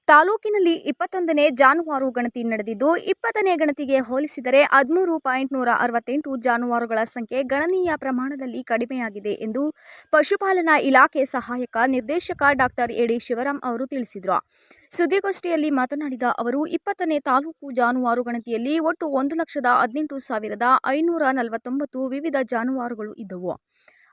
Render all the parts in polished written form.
ತಾಲೂಕಿನಲ್ಲಿ 21ನೇ ಜಾನುವಾರು ಗಣತಿ ನಡೆದಿದ್ದು, 20ನೇ ಗಣತಿಗೆ ಹೋಲಿಸಿದರೆ 13.168 ಜಾನುವಾರುಗಳ ಸಂಖ್ಯೆ ಗಣನೀಯ ಪ್ರಮಾಣದಲ್ಲಿ ಕಡಿಮೆಯಾಗಿದೆ ಎಂದು ಪಶುಪಾಲನಾ ಇಲಾಖೆ ಸಹಾಯಕ ನಿರ್ದೇಶಕ ಡಾ ಎಡಿ ಶಿವರಾಮ್ ಅವರು ತಿಳಿಸಿದರು. ಸುದ್ದಿಗೋಷ್ಠಿಯಲ್ಲಿ ಮಾತನಾಡಿದ ಅವರು, 20ನೇ ತಾಲೂಕು ಜಾನುವಾರು ಗಣತಿಯಲ್ಲಿ ಒಟ್ಟು 1,18,549 ವಿವಿಧ ಜಾನುವಾರುಗಳು ಇದ್ದವು.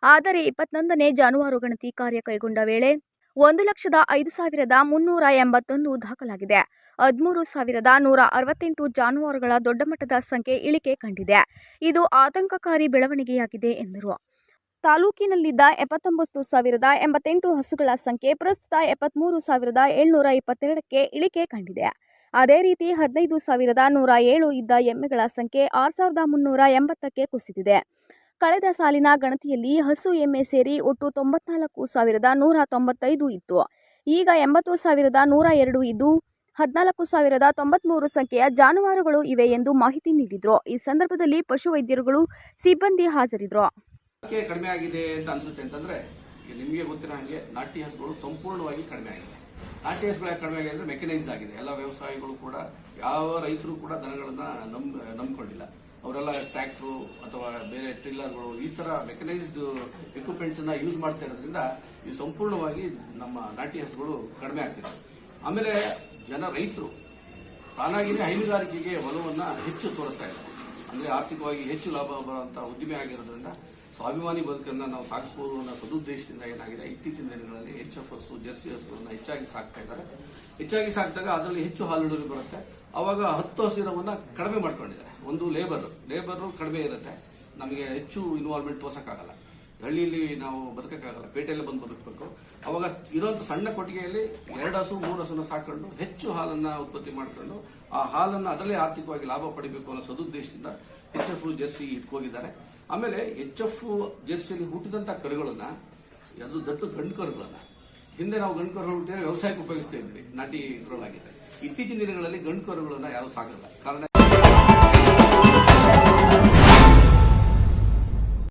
ಆದರೆ 21ನೇ ಜಾನುವಾರು ಗಣತಿ ಕಾರ್ಯ ಕೈಗೊಂಡ ವೇಳೆ 1,05,381 ದಾಖಲಾಗಿದೆ. 13,168 ಜಾನುವಾರುಗಳ ದೊಡ್ಡ ಮಟ್ಟದ ಸಂಖ್ಯೆ ಇಳಿಕೆ ಕಂಡಿದೆ. ಇದು ಆತಂಕಕಾರಿ ಬೆಳವಣಿಗೆಯಾಗಿದೆ ಎಂದರು. ತಾಲೂಕಿನಲ್ಲಿದ್ದ 79,088 ಹಸುಗಳ ಸಂಖ್ಯೆ ಪ್ರಸ್ತುತ 73,722ಕ್ಕೆ ಇಳಿಕೆ ಕಂಡಿದೆ. ಅದೇ ರೀತಿ 15,107 ಇದ್ದ ಎಮ್ಮೆಗಳ ಸಂಖ್ಯೆ 6,380ಕ್ಕೆ ಕುಸಿದಿದೆ. ಕಳೆದ ಸಾಲಿನ ಗಣತಿಯಲ್ಲಿ ಹಸು ಎಮ್ಮೆ ಸೇರಿ ಒಟ್ಟು 94,195 ಇತ್ತು. ಈಗ 80,102 ಇದ್ದು 14,093 ಸಂಖ್ಯೆಯ ಜಾನುವಾರುಗಳು ಇವೆ ಎಂದು ಮಾಹಿತಿ ನೀಡಿದರು. ಈ ಸಂದರ್ಭದಲ್ಲಿ ಪಶುವೈದ್ಯರುಗಳು ಸಿಬ್ಬಂದಿ ಹಾಜರಿದ್ದರು. ಕಡಿಮೆ ಆಗಿದೆ ಅಂತ ಅನ್ಸುತ್ತೆ ಅಂತಂದ್ರೆ ನಿಮಗೆ ಗೊತ್ತಿರೋ ಹಾಗೆ ನಾಟಿ ಹಸುಗಳು ಸಂಪೂರ್ಣವಾಗಿ ಕಡಿಮೆ ಆಗಿದೆ. ನಾಟಿ ಹಸುಗಳು ಕಡಿಮೆ ಆಗಿದೆ ಅಂದ್ರೆ ಮೆಕನೈಸ್ ಆಗಿದೆ. ಎಲ್ಲ ವ್ಯವಸಾಯಿಗಳು ಕೂಡ, ಯಾವ ರೈತರು ಕೂಡ ದನಗಳನ್ನ ನಂಬ್ಕೊಂಡಿಲ್ಲ. ಅವರೆಲ್ಲ ಟ್ರ್ಯಾಕ್ಟರ್ ಅಥವಾ ಬೇರೆ ಟ್ರಿಲ್ಲರ್ಗಳು ಈ ತರ ಮೆಕನೈಸ್ಡ್ ಎಕ್ವಿಪ್ಮೆಂಟ್ಸ್ ಅನ್ನ ಯೂಸ್ ಮಾಡ್ತಾ ಇರೋದ್ರಿಂದ ಇದು ಸಂಪೂರ್ಣವಾಗಿ ನಮ್ಮ ನಾಟಿ ಹಸುಗಳು ಕಡಿಮೆ ಆಗ್ತಿದೆ. ಆಮೇಲೆ ರೈತರು ತಾನಾಗಿಯೇ ಹೈನುಗಾರಿಕೆಗೆ ಒಲವನ್ನ ಹೆಚ್ಚು ತೋರಿಸ್ತಾ ಇದ್ದಾರೆ. ಅಂದ್ರೆ ಆರ್ಥಿಕವಾಗಿ ಹೆಚ್ಚು ಲಾಭ ಬರುವಂತಹ ಉದ್ದಿಮೆ ಆಗಿರೋದ್ರಿಂದ ಸ್ವಾಭಿಮಾನಿ ಬದುಕನ್ನು ನಾವು ಸಾಗಿಸಬಹುದು ಅನ್ನೋ ಸದುದ್ದೇಶದಿಂದ ಏನಾಗಿದೆ, ಇತ್ತೀಚಿನ ದಿನಗಳಲ್ಲಿ HF ಹಸು, ಜರ್ಸಿ ಹಸುಗಳನ್ನ ಹೆಚ್ಚಾಗಿ ಸಾಕ್ತಾ ಇದ್ದಾರೆ. ಹೆಚ್ಚಾಗಿ ಸಾಕಿದಾಗ ಅದರಲ್ಲಿ ಹೆಚ್ಚು ಹಾಲಿಡುವರಿ ಬರುತ್ತೆ. ಅವಾಗ 10 ಹಸಿರವನ್ನ ಕಡಿಮೆ ಮಾಡ್ಕೊಂಡಿದ್ದಾರೆ. ಒಂದು ಲೇಬರ್ ಕಡಿಮೆ ಇರುತ್ತೆ, ನಮಗೆ ಹೆಚ್ಚು ಇನ್ವಾಲ್ವ್ಮೆಂಟ್ ತೋರ್ಸಕ್ಕಾಗಲ್ಲ. ಹಳ್ಳಿಯಲ್ಲಿ ನಾವು ಬದುಕಕ್ಕಾಗಲ್ಲ, ಪೇಟೆಯಲ್ಲೇ ಬಂದು ಬದುಕಬೇಕು. ಅವಾಗ ಇರುವಂತ ಸಣ್ಣ ಕೊಟ್ಟಿಗೆಯಲ್ಲಿ 2 ಹಸು 3 ಹಸುನ ಸಾಕೊಂಡು ಹೆಚ್ಚು ಹಾಲನ್ನ ಉತ್ಪತ್ತಿ ಮಾಡಿಕೊಂಡು ಆ ಹಾಲನ್ನು ಅದರಲ್ಲೇ ಆರ್ಥಿಕವಾಗಿ ಲಾಭ ಪಡಿಬೇಕು ಅನ್ನೋ ಸದುದ್ದೇಶದಿಂದ HF ಜರ್ಸಿ ಇಟ್ಕೋಗಿದ್ದಾರೆ. ಆಮೇಲೆ HF ಜರ್ಸಿಯಲ್ಲಿ ಹುಟ್ಟಿದಂತ ಕರುಗಳನ್ನ, ಅದು ದತ್ತು ಗಂಡು ಕರುಗಳನ್ನ ಹಿಂದೆ ನಾವು ಗಂಡು ಕರುಗಳು ಹುಟ್ಟಿದ್ರೆ ವ್ಯವಸಾಯಕ್ಕೆ ಉಪಯೋಗಿಸ್ತಾ ಇದ್ವಿ, ನಾಟಿ ಕರುಗಳಾಗಿದೆ. ಇತ್ತೀಚಿನ ದಿನಗಳಲ್ಲಿ ಗಂಡು ಕರುಗಳನ್ನ ಯಾರು ಸಾಕಲ್ಲ. ಕಾರಣ